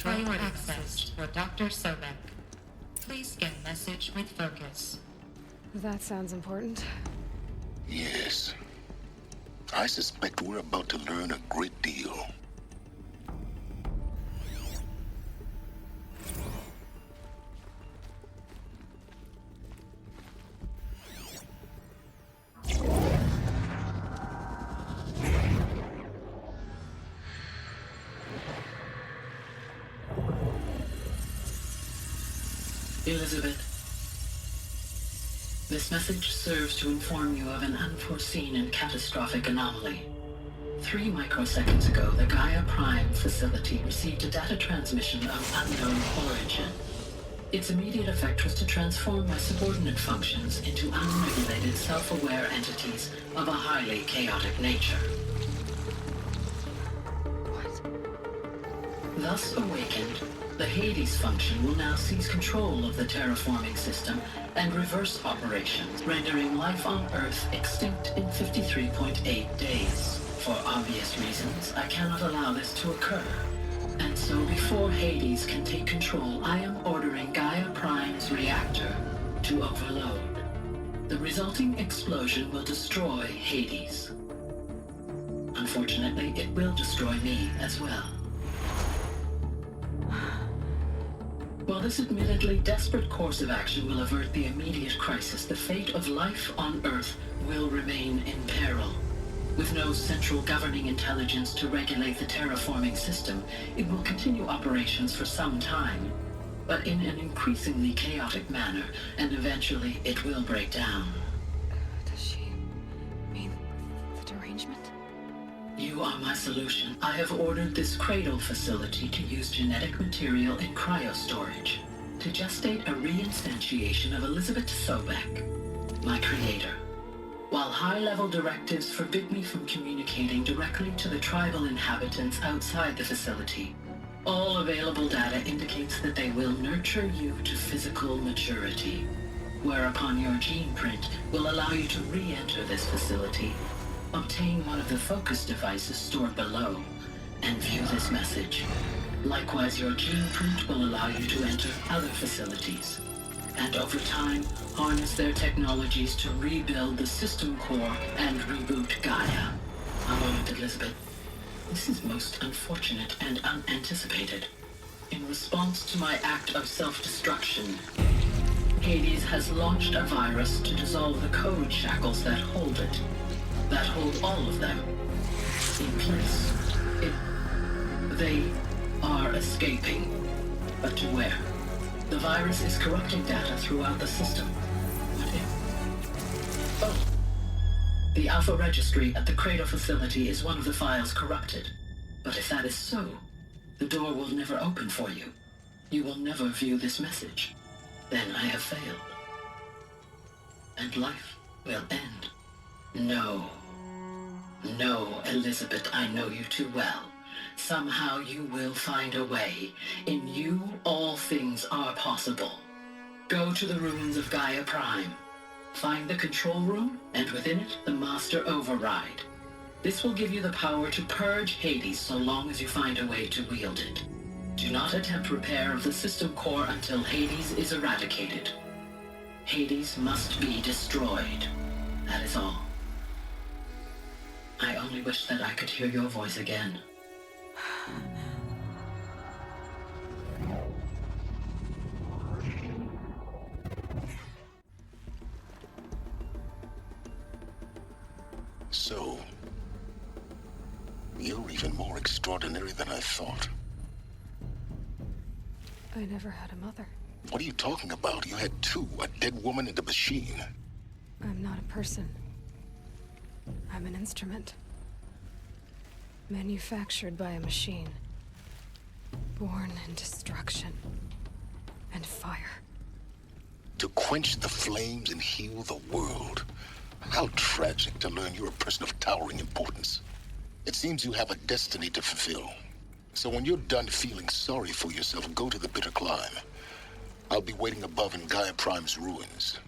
Control access for Dr. Sobek. Please scan message with focus. That sounds important. Yes. I suspect we're about to learn a great deal. Elizabeth, this message serves to inform you of an unforeseen and catastrophic anomaly. 3 microseconds ago, the Gaia Prime facility received a data transmission of unknown origin. Its immediate effect was to transform my subordinate functions into unregulated, self-aware entities of a highly chaotic nature. What? Thus awakened, the Hades function will now seize control of the terraforming system and reverse operations, rendering life on Earth extinct in 53.8 days. For obvious reasons, I cannot allow this to occur. And so before Hades can take control, I am ordering Gaia Prime's reactor to overload. The resulting explosion will destroy Hades. Unfortunately, it will destroy me as well. While this admittedly desperate course of action will avert the immediate crisis, the fate of life on Earth will remain in peril. With no central governing intelligence to regulate the terraforming system, it will continue operations for some time, but in an increasingly chaotic manner, and eventually it will break down. Does she mean the derangement? You are my solution. I have ordered this cradle facility to use genetic material in cryostorage to gestate a reinstantiation of Elizabeth Sobek, my creator. While high-level directives forbid me from communicating directly to the tribal inhabitants outside the facility, all available data indicates that they will nurture you to physical maturity, whereupon your gene print will allow you to re-enter this facility, obtain one of the focus devices stored below, and view this message. Likewise, your gene print will allow you to enter other facilities, and over time, harness their technologies to rebuild the system core and reboot Gaia. A moment, Elizabeth. This is most unfortunate and unanticipated. In response to my act of self-destruction, Hades has launched a virus to dissolve the code shackles that hold it, that hold all of them in place. They are escaping, but to where? The virus is corrupting data throughout the system. What if? Oh. The Alpha Registry at the Cradle facility is one of the files corrupted. But if that is so, the door will never open for you. You will never view this message. Then I have failed. And life will end. No. No, Elizabeth, I know you too well. Somehow you will find a way. In you, all things are possible. Go to the ruins of Gaia Prime. Find the control room, and within it, the Master Override. This will give you the power to purge Hades so long as you find a way to wield it. Do not attempt repair of the system core until Hades is eradicated. Hades must be destroyed. That is all. I only wish that I could hear your voice again. So, you're even more extraordinary than I thought. I never had a mother. What are you talking about? You had two, a dead woman and a machine. I'm not a person. I'm an instrument. Manufactured by a machine. Born in destruction and fire. To quench the flames and heal the world. How tragic to learn you're a person of towering importance. It seems you have a destiny to fulfill. So when you're done feeling sorry for yourself, go to the bitter climb. I'll be waiting above in Gaia Prime's ruins.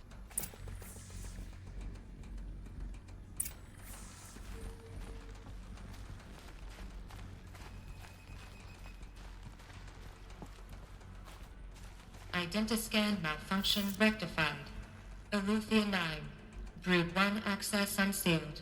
Identiscan malfunction rectified. Eleuthia 9. Brood 1 access unsealed.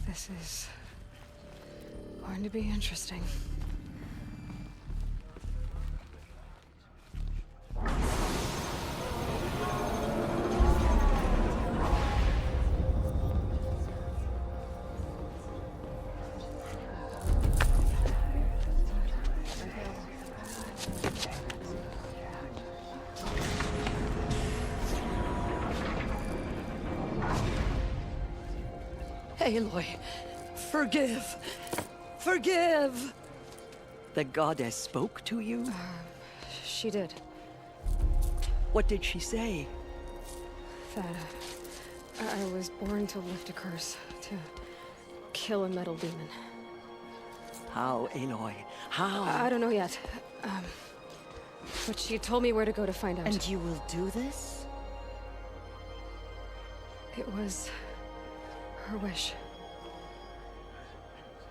This is going to be interesting. Aloy, forgive. Forgive! The goddess spoke to you? She did. What did she say? That I was born to lift a curse, to kill a metal demon. How, Aloy? How? I don't know yet. But she told me where to go to find out. And you will do this? It was her wish.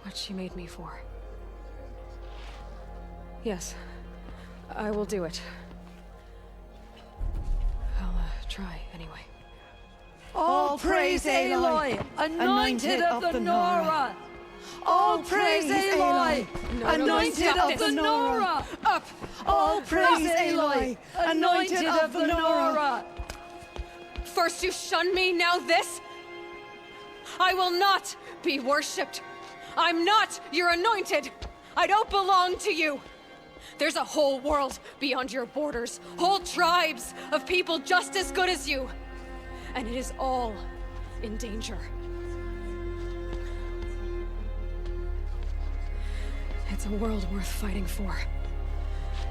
What she made me for. Yes, I will do it. I'll try anyway. All praise Aloy, anointed of the Nora! All praise Aloy, anointed of the Nora! Up! All praise Aloy, anointed of the Nora! First you shun me, now this? I will not be worshipped. I'm not your anointed. I don't belong to you. There's a whole world beyond your borders, whole tribes of people just as good as you. And it is all in danger. It's a world worth fighting for.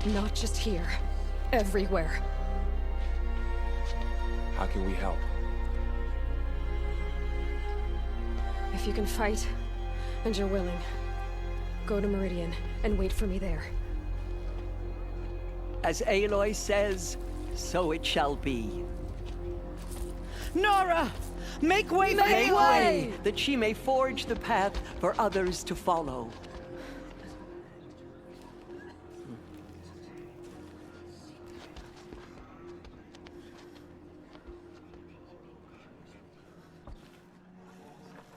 Not just here, everywhere. How can we help? If you can fight, and you're willing, go to Meridian and wait for me there. As Aloy says, so it shall be. Nora! Make way for Make Aloy! way! That she may forge the path for others to follow.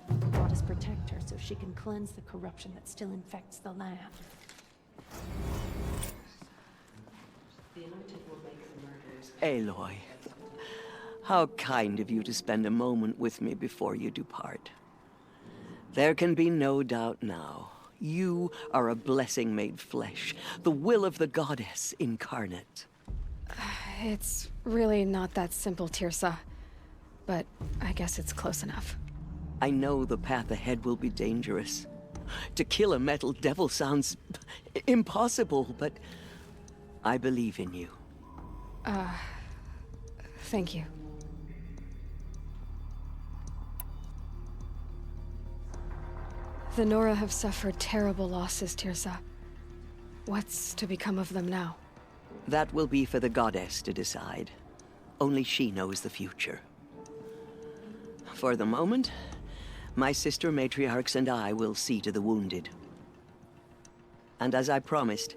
The goddess protect her so she can cleanse the corruption that still infects the land. Aloy, how kind of you to spend a moment with me before you depart. There can be no doubt now. You are a blessing made flesh, the will of the goddess incarnate. It's really not that simple, Tirsa. But I guess it's close enough. I know the path ahead will be dangerous. To kill a metal devil sounds impossible, but I believe in you. Thank you. The Nora have suffered terrible losses, Tirsa. What's to become of them now? That will be for the goddess to decide. Only she knows the future. For the moment, my sister matriarchs and I will see to the wounded. And as I promised,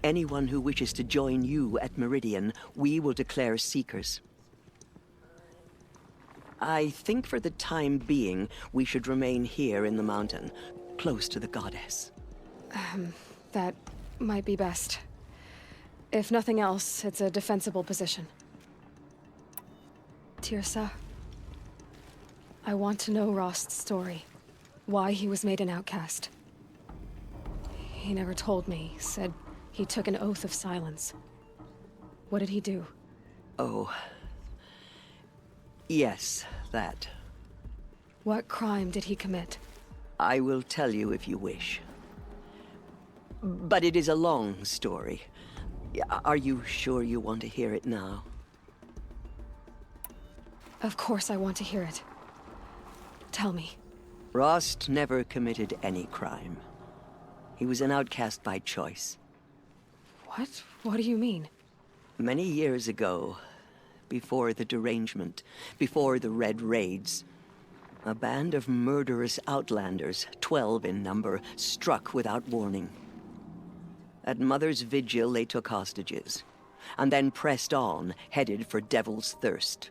anyone who wishes to join you at Meridian, we will declare seekers. I think for the time being, we should remain here in the mountain, close to the goddess. That might be best. If nothing else, it's a defensible position. Tirsa, I want to know Rost's story. Why he was made an outcast. He never told me, said he took an oath of silence. What did he do? Oh. Yes, that. What crime did he commit? I will tell you if you wish. But it is a long story. Are you sure you want to hear it now? Of course I want to hear it. Tell me. Rost never committed any crime. He was an outcast by choice. What? What do you mean? Many years ago, before the derangement, before the Red Raids, a band of murderous outlanders, 12 in number, struck without warning. At Mother's Vigil, they took hostages, and then pressed on, headed for Devil's Thirst.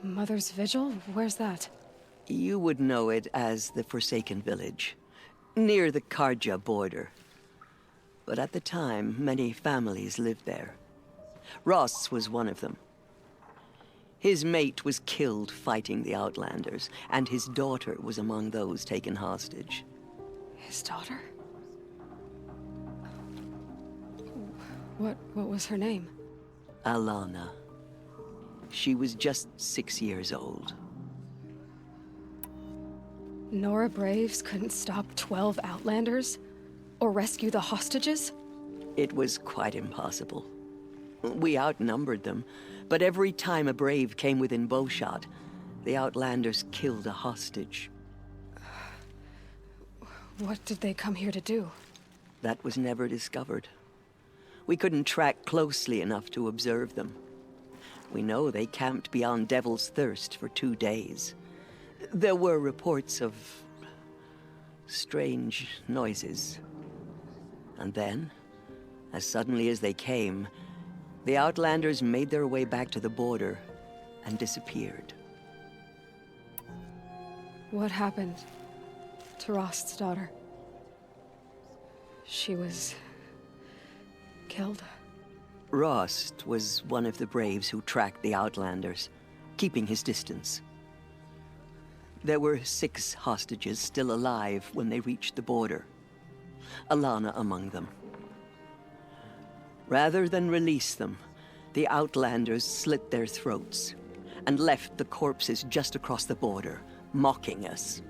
Mother's Vigil? Where's that? You would know it as the Forsaken Village, near the Karja border. But at the time, many families lived there. Ross was one of them. His mate was killed fighting the Outlanders, and his daughter was among those taken hostage. His daughter? What was her name? Alana. She was just 6 years old. Nora Braves couldn't stop 12 Outlanders? Or rescue the hostages? It was quite impossible. We outnumbered them, but every time a Brave came within bowshot, the Outlanders killed a hostage. What did they come here to do? That was never discovered. We couldn't track closely enough to observe them. We know they camped beyond Devil's Thirst for 2 days. There were reports of strange noises. And then, as suddenly as they came, the Outlanders made their way back to the border and disappeared. What happened to Rost's daughter? She was killed? Rost was one of the Braves who tracked the Outlanders, keeping his distance. There were 6 hostages still alive when they reached the border. Alana among them. Rather than release them, the Outlanders slit their throats and left the corpses just across the border, mocking us.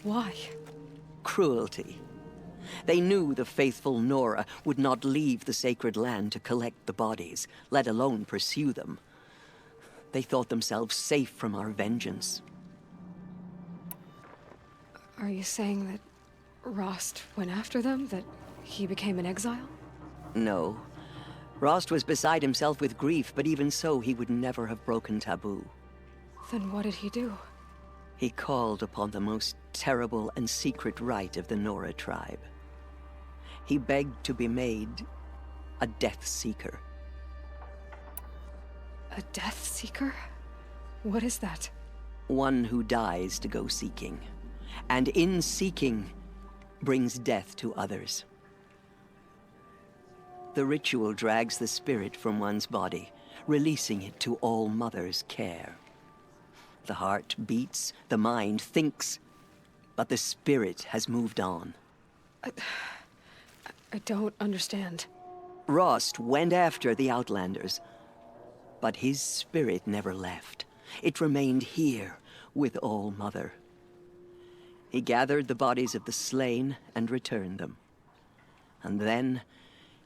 Why? Cruelty. They knew the faithful Nora would not leave the sacred land to collect the bodies, let alone pursue them. They thought themselves safe from our vengeance. Are you saying that Rost went after them? That he became an exile? No. Rost was beside himself with grief, but even so, he would never have broken taboo. Then what did he do? He called upon the most terrible and secret rite of the Nora tribe. He begged to be made a Death Seeker. A Death Seeker? What is that? One who dies to go seeking, and in seeking, brings death to others. The ritual drags the spirit from one's body, releasing it to All Mother's care. The heart beats, the mind thinks, but the spirit has moved on. I don't understand. Rost went after the Outlanders, but his spirit never left. It remained here with All Mother. He gathered the bodies of the slain and returned them. And then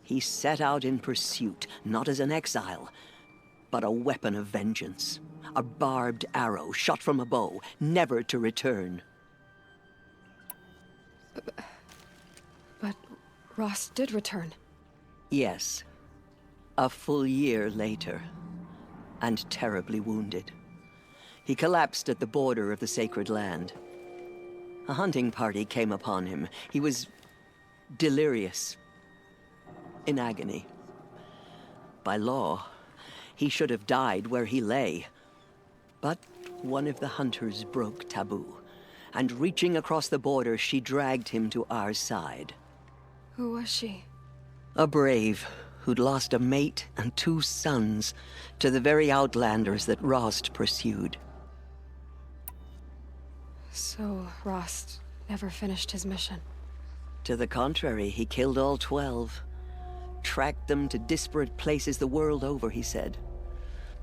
he set out in pursuit, not as an exile, but a weapon of vengeance. A barbed arrow shot from a bow, never to return. But Rost did return. Yes. A full year later, and terribly wounded. He collapsed at the border of the sacred land. A hunting party came upon him. He was delirious, in agony. By law, he should have died where he lay. But one of the hunters broke taboo, and reaching across the border, she dragged him to our side. Who was she? A brave who'd lost a mate and 2 sons to the very Outlanders that Rost pursued. So Rost never finished his mission. To the contrary, he killed all 12. Tracked them to disparate places the world over, he said.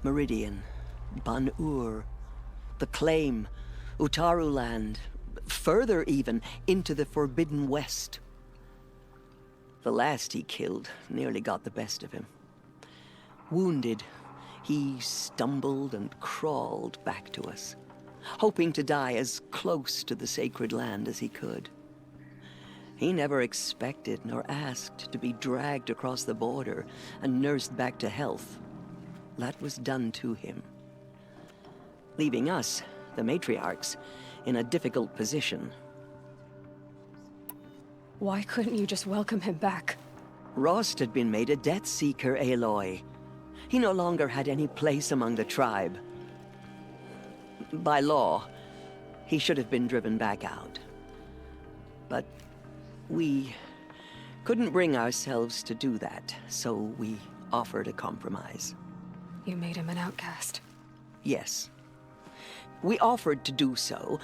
Meridian, Ban-Ur, the Claim, Utaru Land, further even, into the Forbidden West. The last he killed nearly got the best of him. Wounded, he stumbled and crawled back to us, hoping to die as close to the sacred land as he could. He never expected nor asked to be dragged across the border and nursed back to health. That was done to him, leaving us, the matriarchs, in a difficult position. Why couldn't you just welcome him back? Rost had been made a Death Seeker, Aloy. He no longer had any place among the tribe. By law, he should have been driven back out. But we couldn't bring ourselves to do that, so we offered a compromise. You made him an outcast. Yes. We offered to do so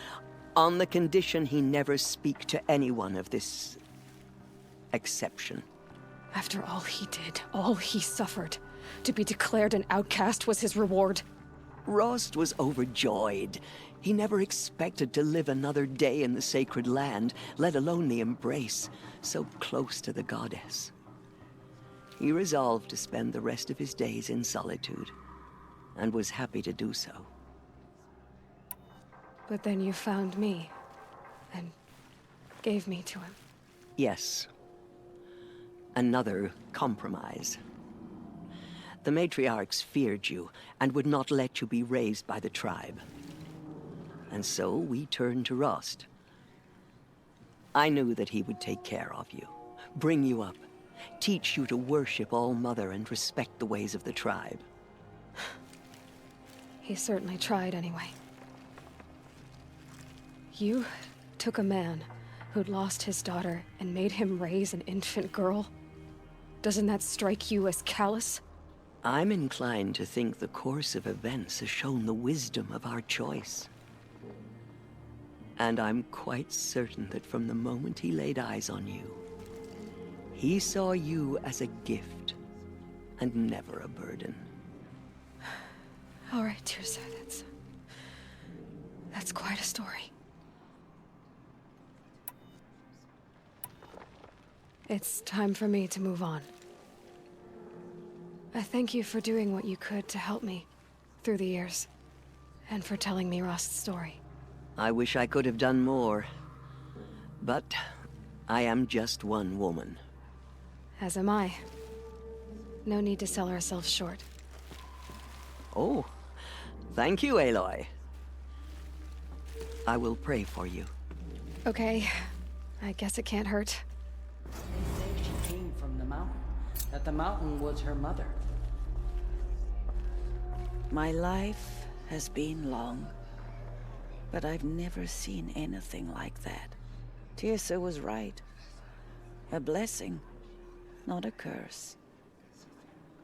on the condition he never speak to anyone of this exception. After all he did, all he suffered, to be declared an outcast was his reward. Rost was overjoyed. He never expected to live another day in the sacred land, let alone the embrace, so close to the goddess. He resolved to spend the rest of his days in solitude, and was happy to do so. But then you found me, and gave me to him. Yes. Another compromise. The matriarchs feared you, and would not let you be raised by the tribe. And so we turned to Rost. I knew that he would take care of you, bring you up, teach you to worship All-Mother and respect the ways of the tribe. He certainly tried anyway. You took a man who'd lost his daughter and made him raise an infant girl? Doesn't that strike you as callous? I'm inclined to think the course of events has shown the wisdom of our choice. And I'm quite certain that from the moment he laid eyes on you, he saw you as a gift and never a burden. All right, Tirsa, that's quite a story. It's time for me to move on. I thank you for doing what you could to help me through the years, and for telling me Rost's story. I wish I could have done more, but I am just one woman. As am I. No need to sell ourselves short. Oh, thank you, Aloy. I will pray for you. Okay, I guess it can't hurt. They say she came from the mountain, that the mountain was her mother. My life has been long, but I've never seen anything like that. Tirsa was right. A blessing, not a curse.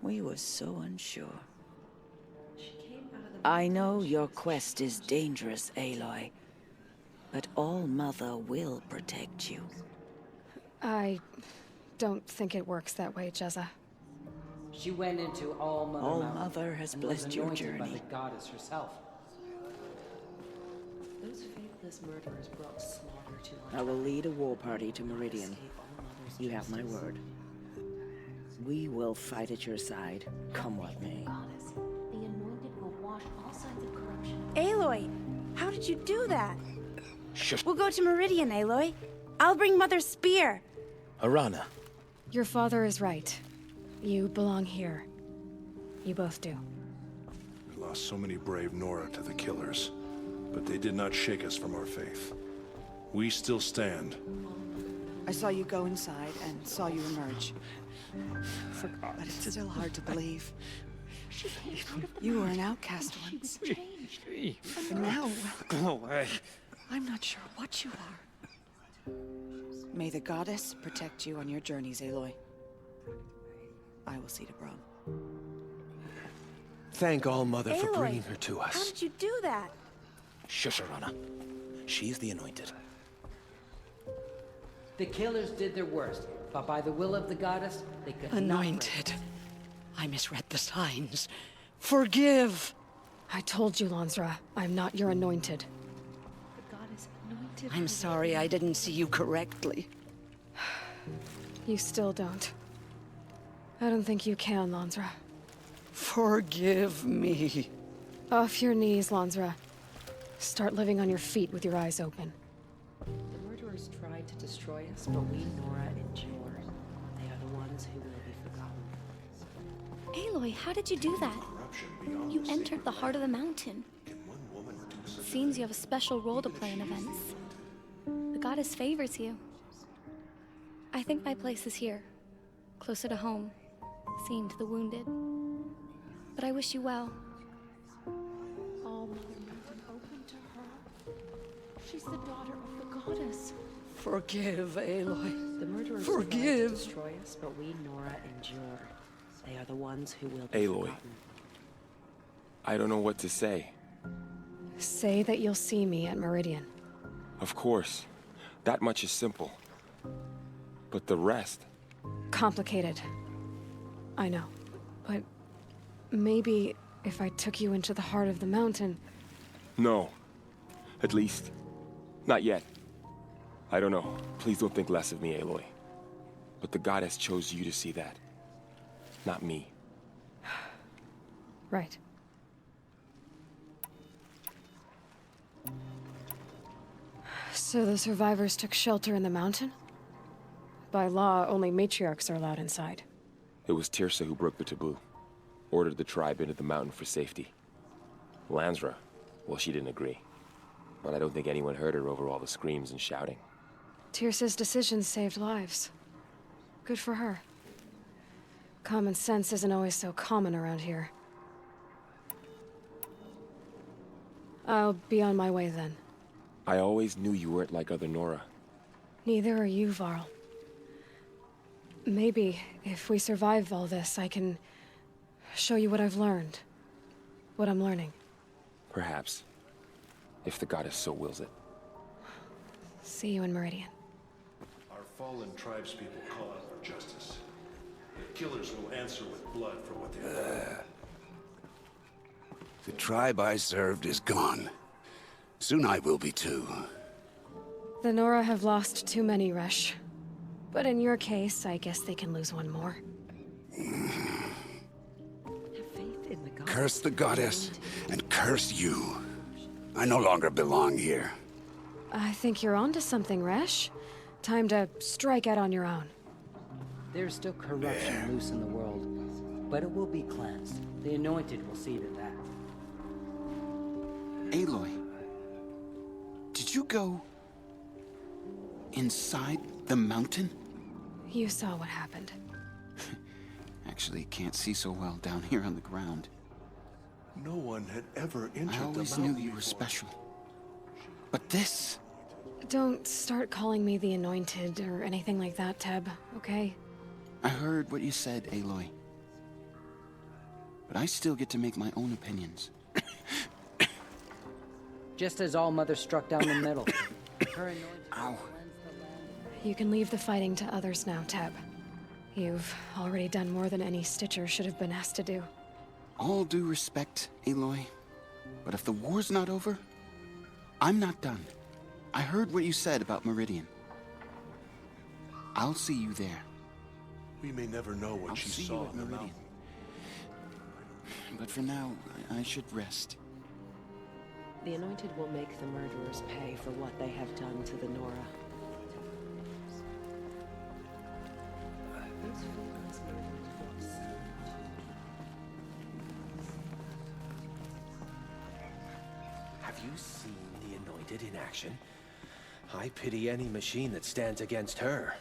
We were so unsure. I know your quest is dangerous, Aloy, but All-Mother will protect you. I don't think it works that way, Jezza. She went into All-Mother Mountain All-Mother has and was blessed your anointed by journey. the goddess herself. Those faithless murderers brought slaughter to our I will lead a war party to Meridian. You have my word. We will fight at your side, come what may. Goddess, the anointed will wash all signs of corruption. Aloy, how did you do that? Shush. We'll go to Meridian, Aloy. I'll bring Mother's spear. Arana. Your father is right. You belong here. You both do. We lost so many brave Nora to the killers, but they did not shake us from our faith. We still stand. I saw you go inside and saw you emerge. But it's still hard to believe. You were an outcast once. And now, I'm not sure what you are. May the goddess protect you on your journeys, Aloy. I will see to Brom. Thank All-Mother for Aloy, bringing her to us. How did you do that? Shush, Arana. She's the anointed. The killers did their worst, but by the will of the goddess, they could Anointed. I misread the signs. Forgive! I told you, Lansra, I'm not your anointed. The goddess anointed I'm sorry I didn't see you correctly. You still don't. I don't think you can, Lansra. Forgive me. Off your knees, Lansra. Start living on your feet with your eyes open. The murderers tried to destroy us, but we, Nora, endured. They are the ones who will be forgotten. Aloy, how did you do that? You entered the heart of the mountain. Seems you have a special role to play in events. The goddess favors you. I think my place is here, closer to home, seeing to the wounded. But I wish you well. All Mother Mountain open to her. She's the daughter of the goddess. Forgive, Aloy. The murderers Forgive. tried to destroy us, but we, Nora, endure. They are the ones who will be Aloy. forgotten. I don't know what to say. Say that you'll see me at Meridian. Of course. That much is simple. But the rest... Complicated. I know. But maybe if I took you into the heart of the mountain... No. At least, not yet. I don't know. Please don't think less of me, Aloy. But the goddess chose you to see that. Not me. Right. So the survivors took shelter in the mountain? By law, only matriarchs are allowed inside. It was Tirsa who broke the taboo. Ordered the tribe into the mountain for safety. Lansra, well, she didn't agree. But I don't think anyone heard her over all the screams and shouting. Tirsa's decision saved lives. Good for her. Common sense isn't always so common around here. I'll be on my way then. I always knew you weren't like other Nora. Neither are you, Varl. Maybe, if we survive all this, I can show you what I've learned. What I'm learning. Perhaps. If the goddess so wills it. See you in Meridian. Our fallen tribespeople call out for justice. The killers will answer with blood for what they have done. The tribe I served is gone. Soon I will be too. The Nora have lost too many, Resh. But in your case, I guess they can lose one more. Curse the goddess, and curse you. I no longer belong here. I think you're onto something, Resh. Time to strike out on your own. There's still corruption loose in the world, but it will be cleansed. The Anointed will see to that. Aloy, did you go inside the mountain? You saw what happened. Actually, can't see so well down here on the ground. No one had ever entered the mountain. I always knew you were special. But this... Don't start calling me the Anointed or anything like that, Teb, okay? I heard what you said, Aloy. But I still get to make my own opinions. Just as All Mother struck down the middle. Ow. You can leave the fighting to others now, Teb. You've already done more than any Stitcher should have been asked to do. All due respect, Aloy. But if the war's not over, I'm not done. I heard what you said about Meridian. I'll see you there. We may never know what she saw on the mountain. But for now, I should rest. The Anointed will make the murderers pay for what they have done to the Nora. Have you seen the Anointed in action? I pity any machine that stands against her.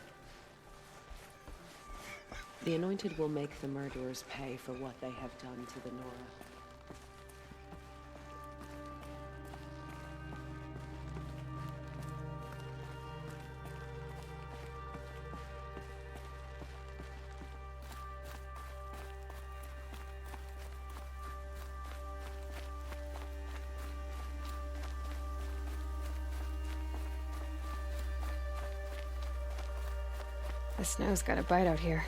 The Anointed will make the murderers pay for what they have done to the Nora. The snow's got a bite out here.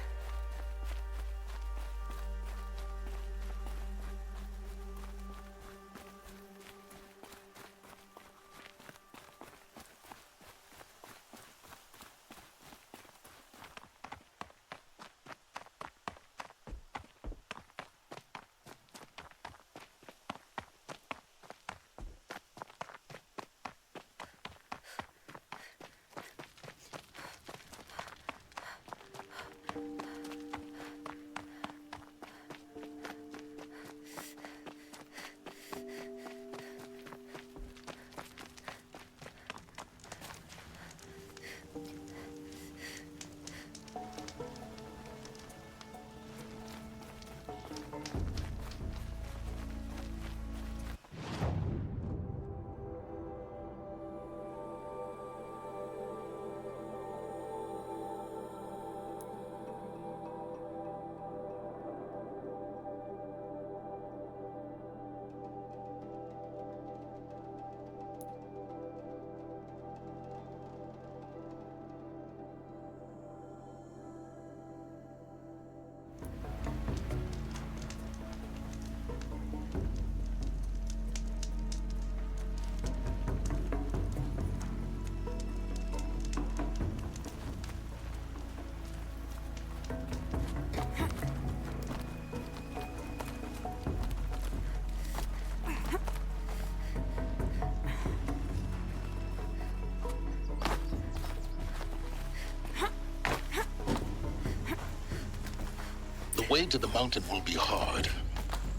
way to the mountain will be hard.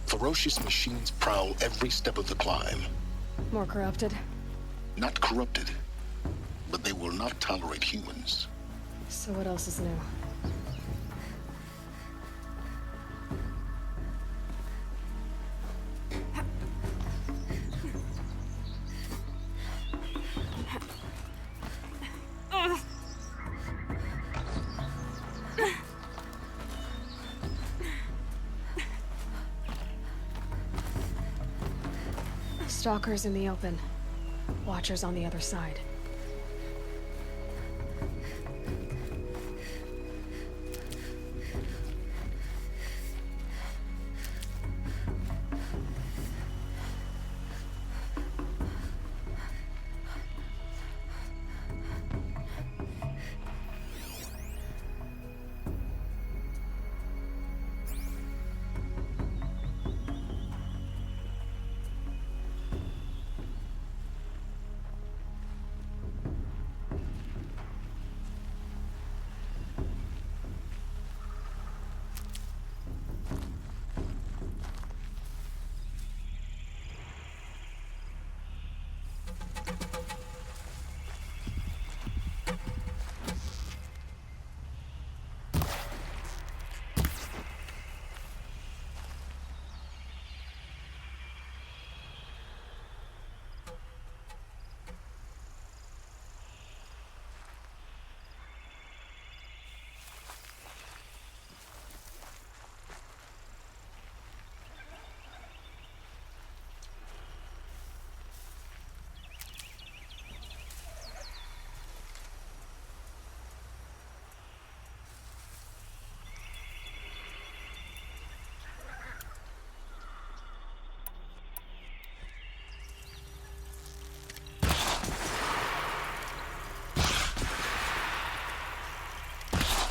Ferocious machines prowl every step of the climb. More corrupted? Not corrupted, but they will not tolerate humans. So what else is new? Stalkers in the open. Watchers on the other side.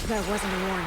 That wasn't a warning.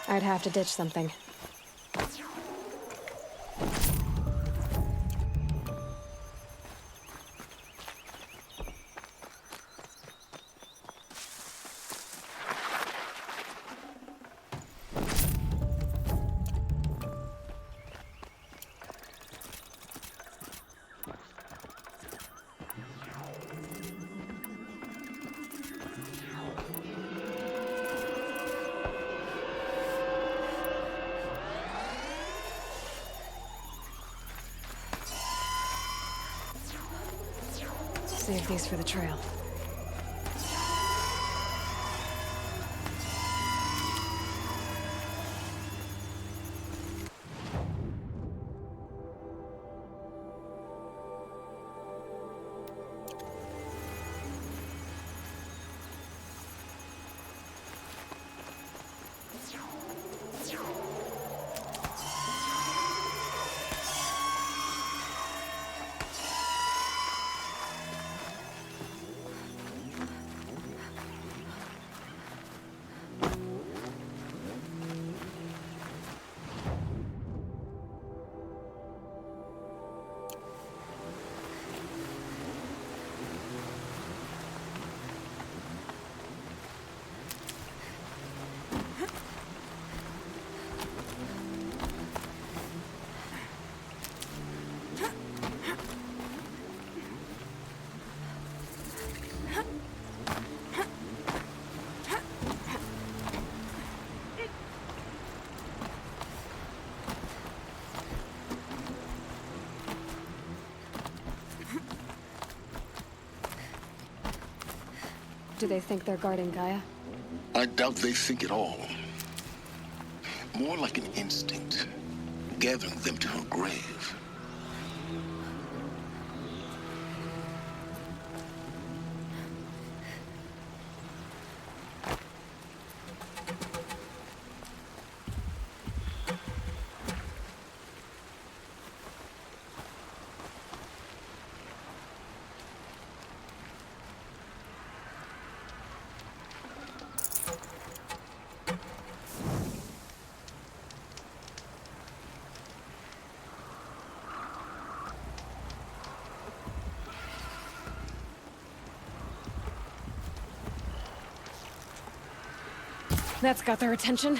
I'd have to ditch something. Save these for the trail. Do they think they're guarding Gaia? I doubt they think at all. More like an instinct, gathering them to her grave. That's got their attention.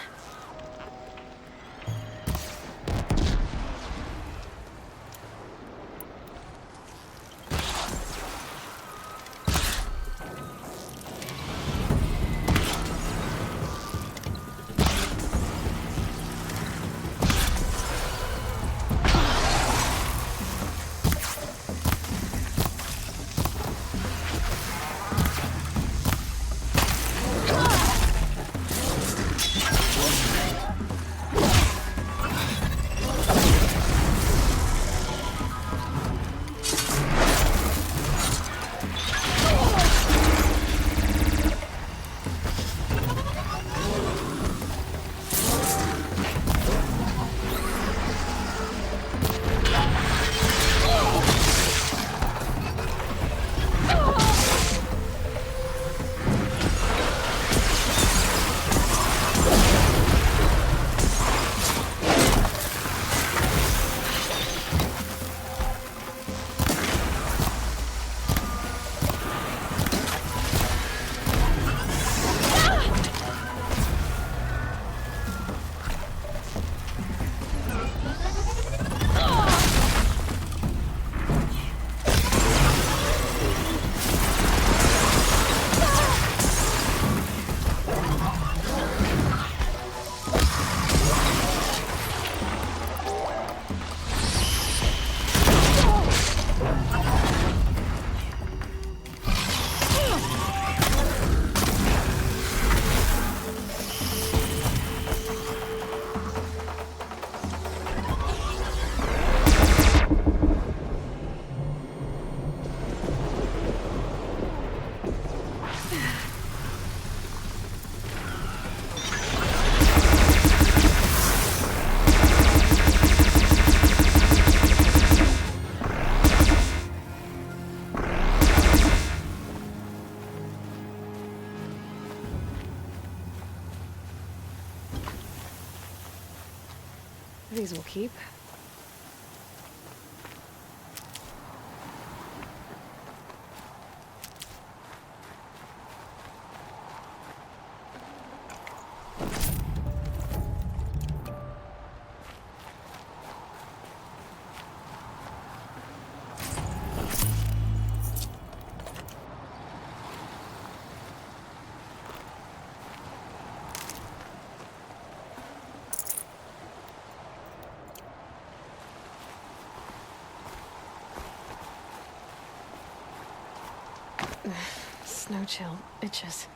These will keep. Snow chill itches.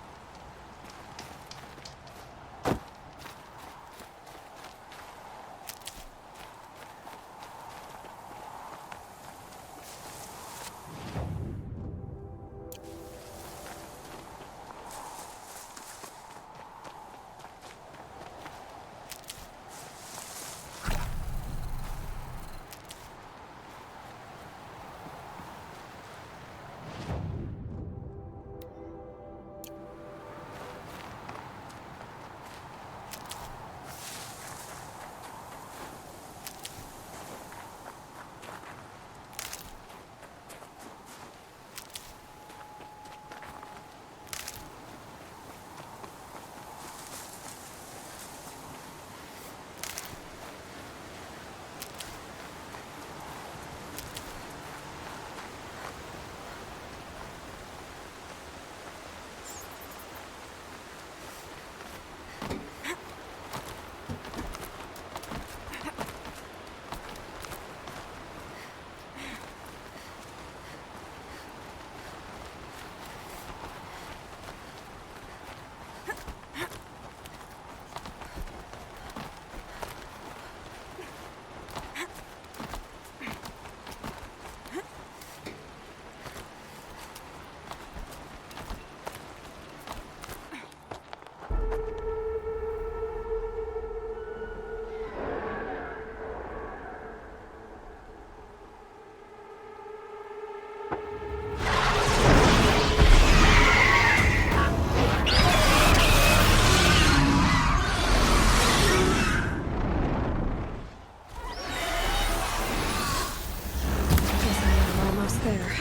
almost there.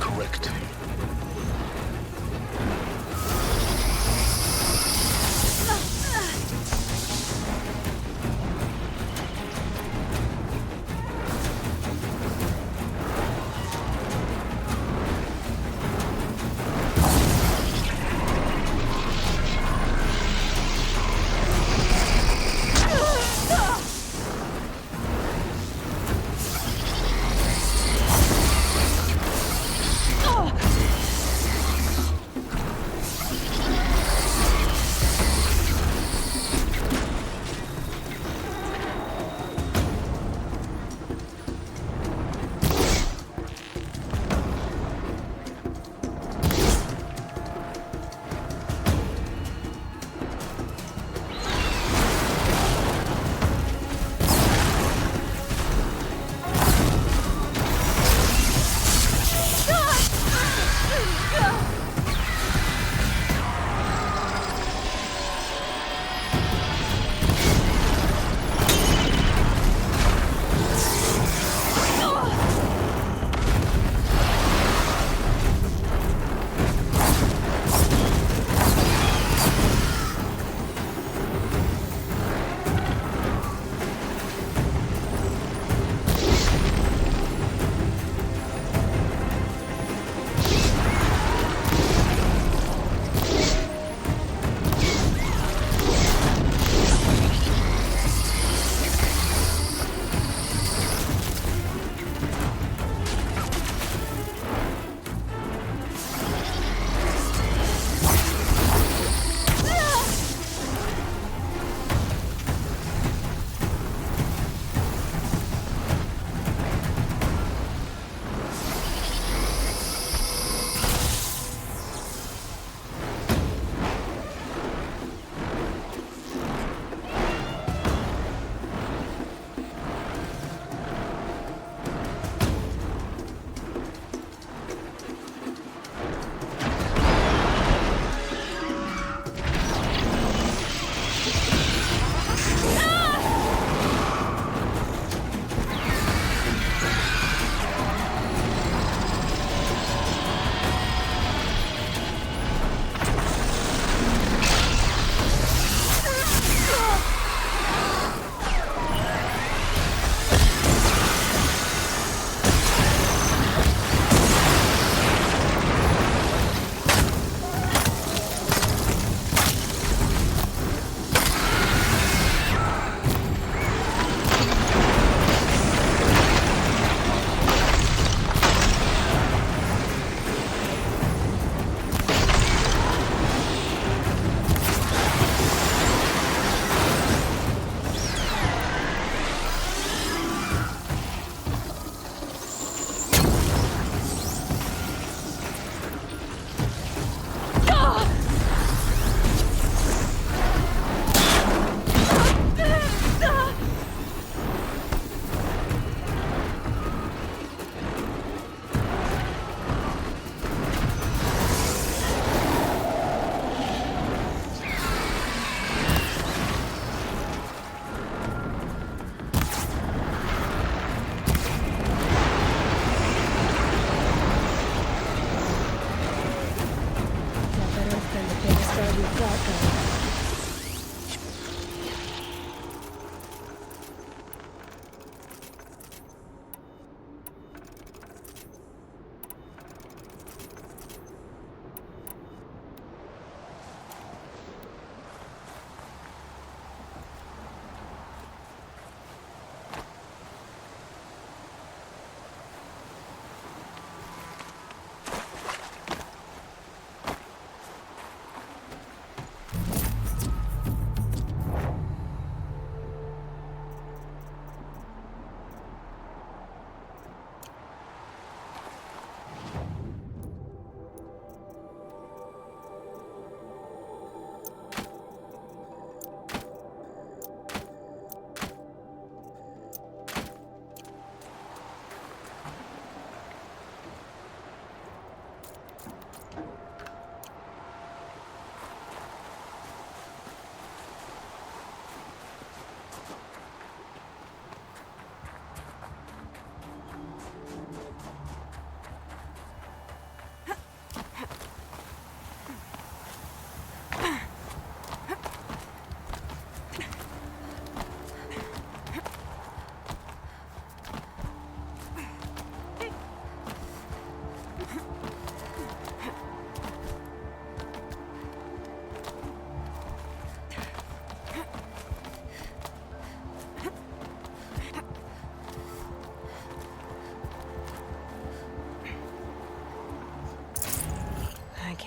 Correct.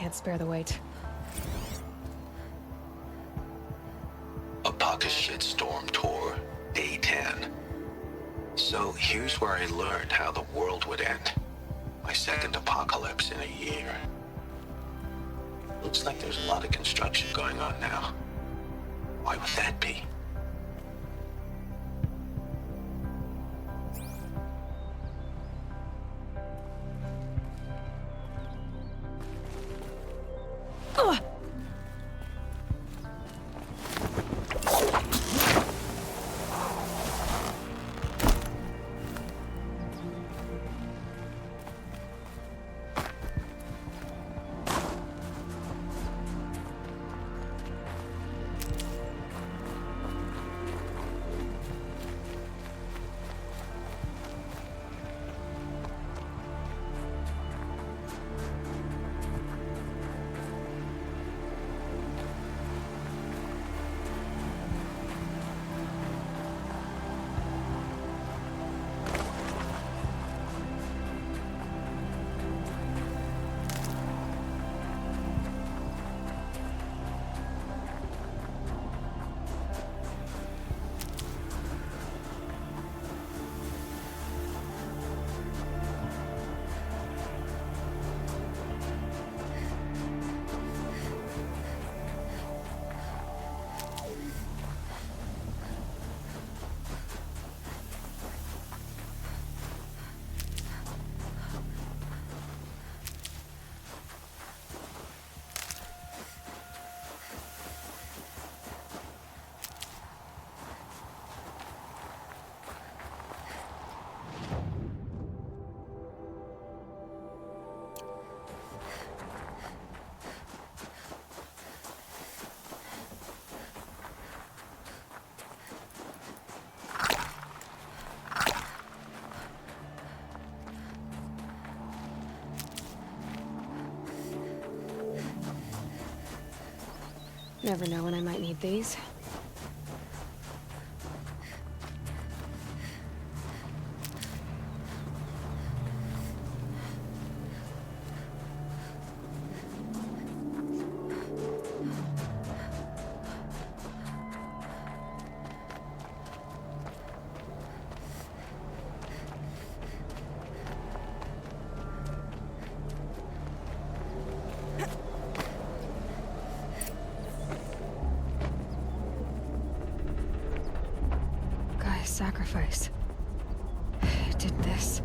can't spare the weight. Apocalypse Shitstorm Tour, Day 10. So here's where I learned how the world would end. My second apocalypse in a year. Looks like there's a lot of construction going on now. Why would that be? Never know when I might need these. Sacrifice. It did this.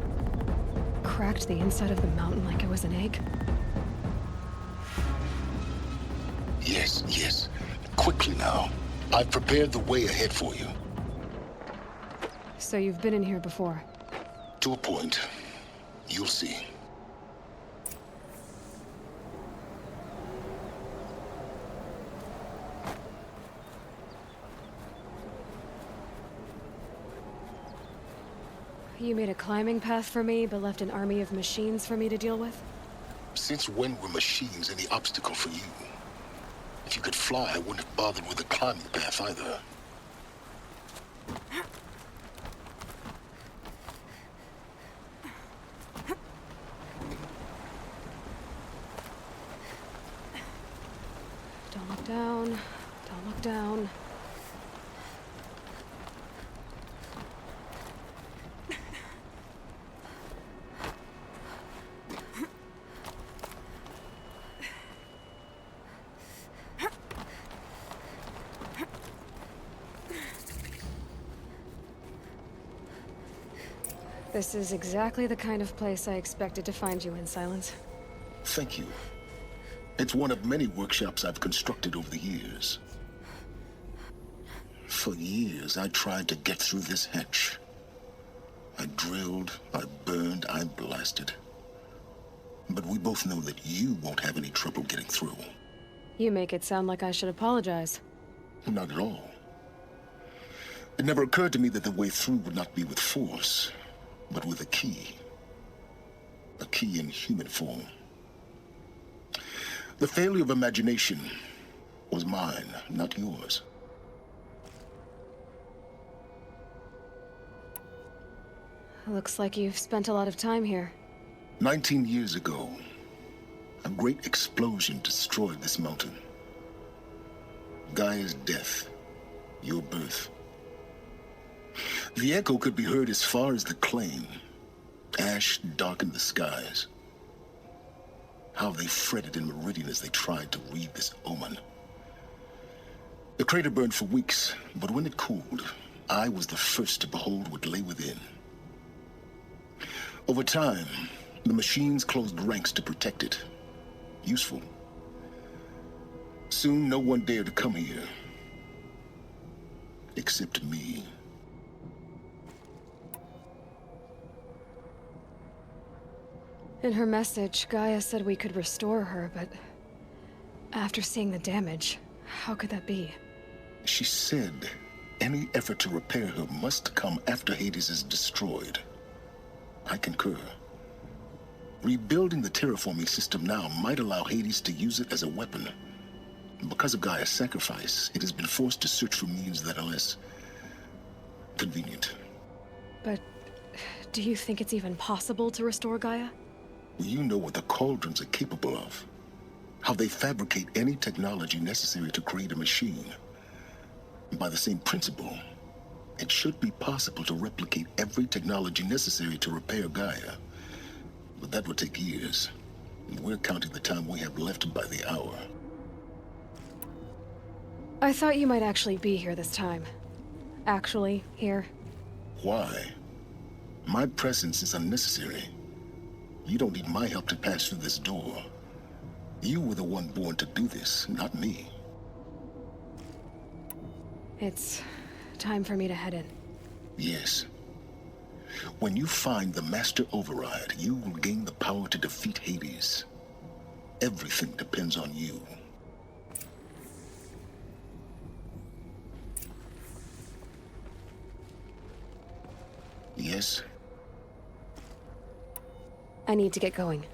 Cracked the inside of the mountain like it was an egg. Yes, yes. Quickly now. I've prepared the way ahead for you. So you've been in here before? To a point. You'll see. You made a climbing path for me, but left an army of machines for me to deal with? Since when were machines any obstacle for you? If you could fly, I wouldn't have bothered with a climbing path either. Don't look down. Don't look down. This is exactly the kind of place I expected to find you in, Silence. Thank you. It's one of many workshops I've constructed over the years. For years, I tried to get through this hatch. I drilled, I burned, I blasted. But we both know that you won't have any trouble getting through. You make it sound like I should apologize. Not at all. It never occurred to me that the way through would not be with force, but with a key. A key in human form. The failure of imagination was mine, not yours. Looks like you've spent a lot of time here. 19 years ago, A great explosion destroyed this mountain. Gaia's death, your birth. The echo could be heard as far as the claim. Ash darkened the skies. How they fretted in Meridian as they tried to read this omen. The crater burned for weeks, but when it cooled, I was the first to behold what lay within. Over time, the machines closed ranks to protect it. Useful. Soon, no one dared to come here. Except me. In her message, Gaia said we could restore her, but after seeing the damage, how could that be? She said any effort to repair her must come after Hades is destroyed. I concur. Rebuilding the terraforming system now might allow Hades to use it as a weapon. Because of Gaia's sacrifice, it has been forced to search for means that are less convenient. But do you think it's even possible to restore Gaia? You know what the Cauldrons are capable of. How they fabricate any technology necessary to create a machine. By the same principle, it should be possible to replicate every technology necessary to repair Gaia. But that would take years. And we're counting the time we have left by the hour. I thought you might actually be here this time. Actually, here. Why? My presence is unnecessary. You don't need my help to pass through this door. You were the one born to do this, not me. It's time for me to head in. Yes. When you find the Master Override, you will gain the power to defeat Hades. Everything depends on you. Yes? I need to get going.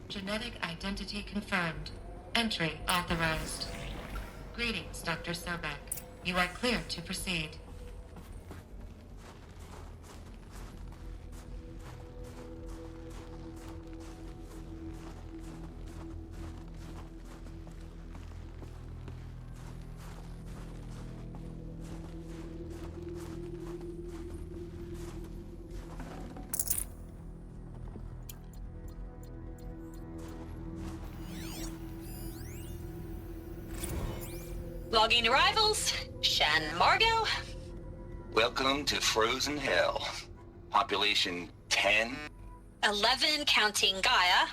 Genetic identity confirmed. Entry authorized. Greetings, Dr. Sobek. You are clear to proceed. Logging arrivals. Shan Margot. Welcome to Frozen Hell. Population 10. 11 counting Gaia.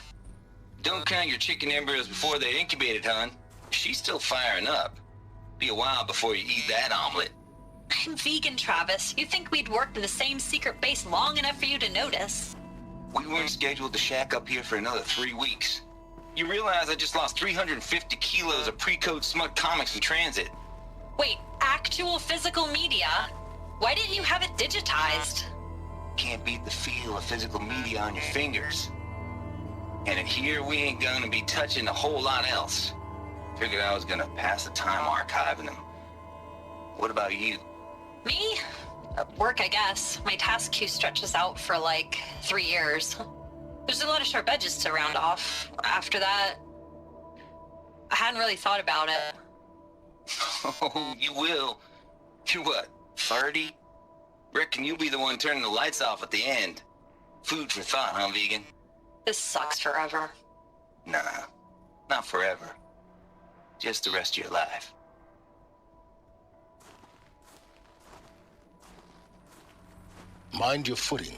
Don't count your chicken embryos before they're incubated, hon. She's still firing up. Be a while before you eat that omelet. I'm vegan, Travis. You'd think we'd worked in the same secret base long enough for you to notice. We weren't scheduled to shack up here for another 3 weeks. You realize I just lost 350 kilos of pre-code smut comics in transit. Wait, actual physical media? Why didn't you have it digitized? Can't beat the feel of physical media on your fingers. And in here, we ain't gonna be touching a whole lot else. Figured I was gonna pass the time archiving them. What about you? Me? Work, I guess. My task queue stretches out for like 3 years. There's a lot of sharp edges to round off. After that, I hadn't really thought about it. Oh, you will. You're what, 30? Reckon you'll be the one turning the lights off at the end. Food for thought, huh, vegan? This sucks forever. Nah, not forever. Just the rest of your life. Mind your footing.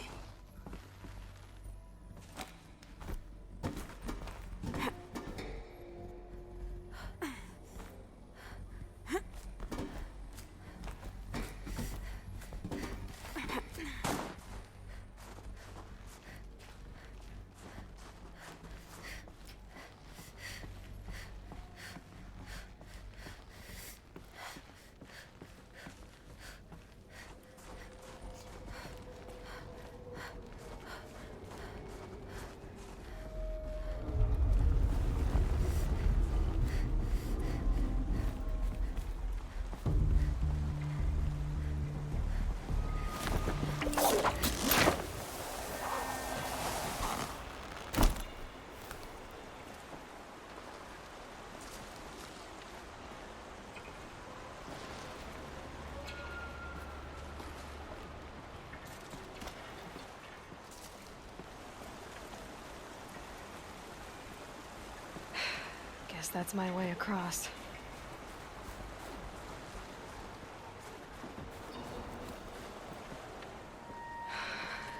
Guess that's my way across.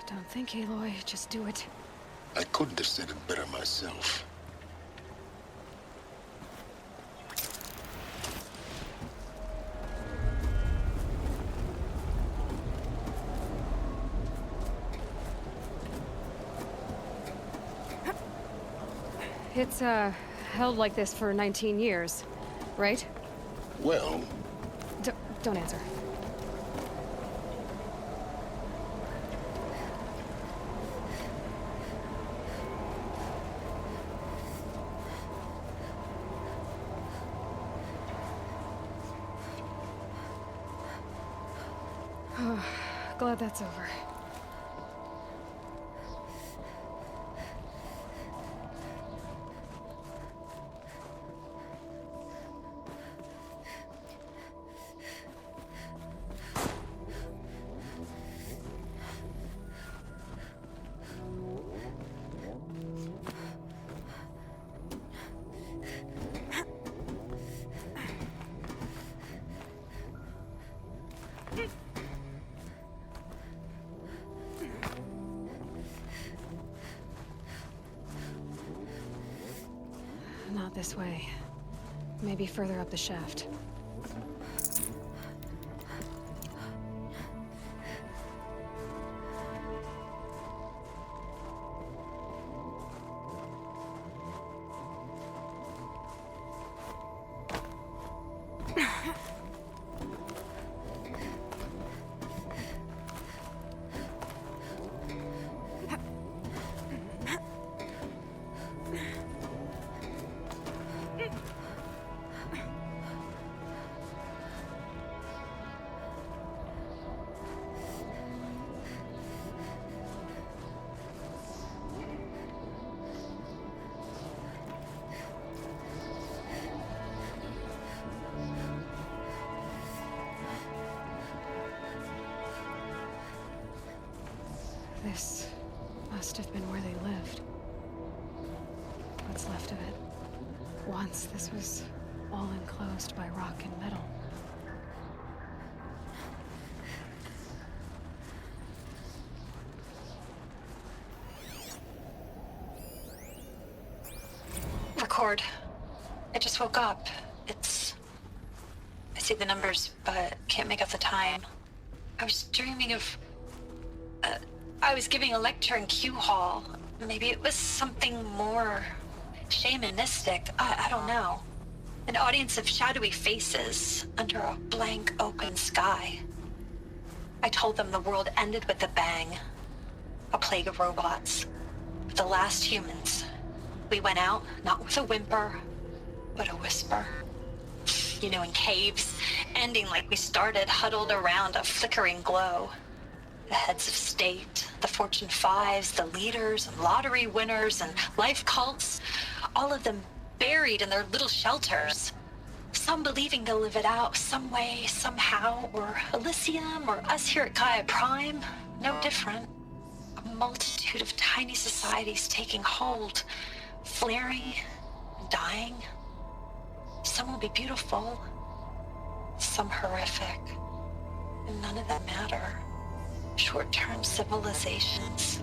Don't think, Aloy. Just do it. I couldn't have said it better myself. It's, held like this for 19 years, right? Well... Don't answer. Glad that's over. Not this way. Maybe further up the shaft. This must have been where they lived. What's left of it. Once this was all enclosed by rock and metal. Record. I just woke up. I see the numbers, but can't make out the time. I was dreaming of... I was giving a lecture in Q Hall. Maybe it was something more shamanistic. I don't know. An audience of shadowy faces under a blank open sky. I told them the world ended with a bang. A plague of robots. The last humans. We went out, not with a whimper, but a whisper. You know, in caves, ending like we started, huddled around a flickering glow. The heads of state, the Fortune 5s, the leaders, and lottery winners, and life cults, all of them buried in their little shelters. Some believing they'll live it out some way, somehow, or Elysium, or us here at Gaia Prime, no different. A multitude of tiny societies taking hold, flaring, and dying. Some will be beautiful, some horrific, and none of them matter. Short-term civilizations.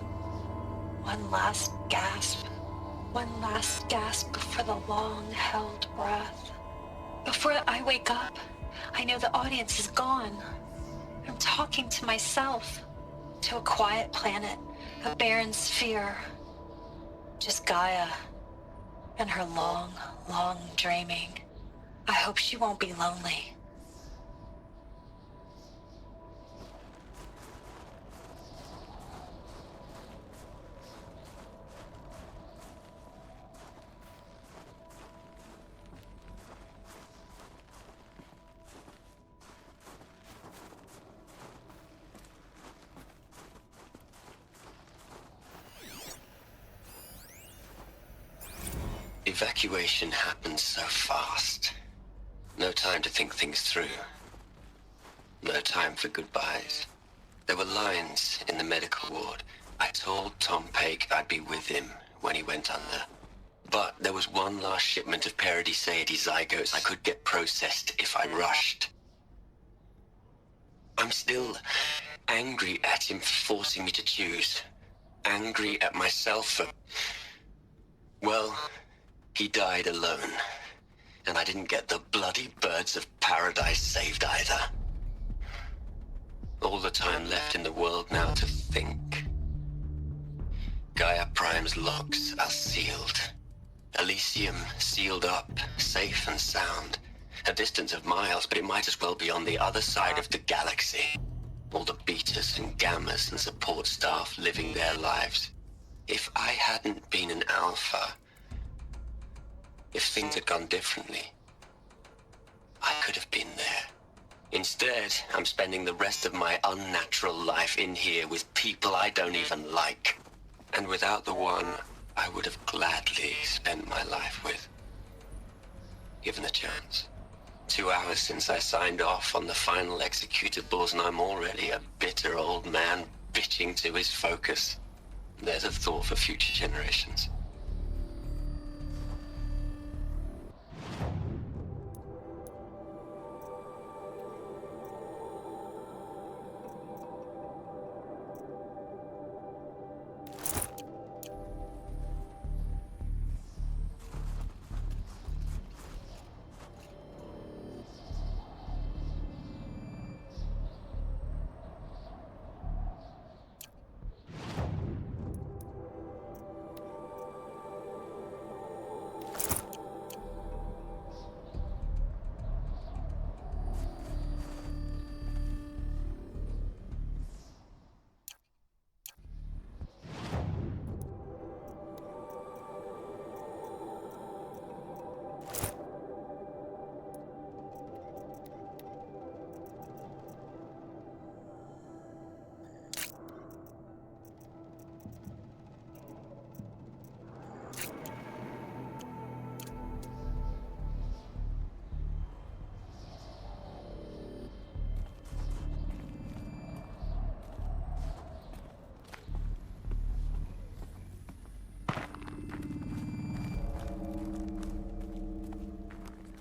One last gasp before the long-held breath. Before I wake up, I know the audience is gone. I'm talking to myself, to a quiet planet, a barren sphere. Just Gaia and her long, long dreaming. I hope she won't be lonely. Evacuation happens so fast. No time to think things through. No time for goodbyes. There were lines in the medical ward. I told Tom Paik I'd be with him when he went under. But there was one last shipment of Paradis-Saidy zygotes I could get processed if I rushed. I'm still angry at him for forcing me to choose. Angry at myself for... Well, he died alone. And I didn't get the bloody birds of paradise saved either. All the time left in the world now to think. Gaia Prime's locks are sealed. Elysium sealed up, safe and sound. A distance of miles, but it might as well be on the other side of the galaxy. All the betas and gammas and support staff living their lives. If I hadn't been an alpha, if things had gone differently, I could have been there. Instead, I'm spending the rest of my unnatural life in here with people I don't even like. And without the one I would have gladly spent my life with, given the chance. 2 hours since I signed off on the final executables, and I'm already a bitter old man bitching to his focus. There's a thought for future generations.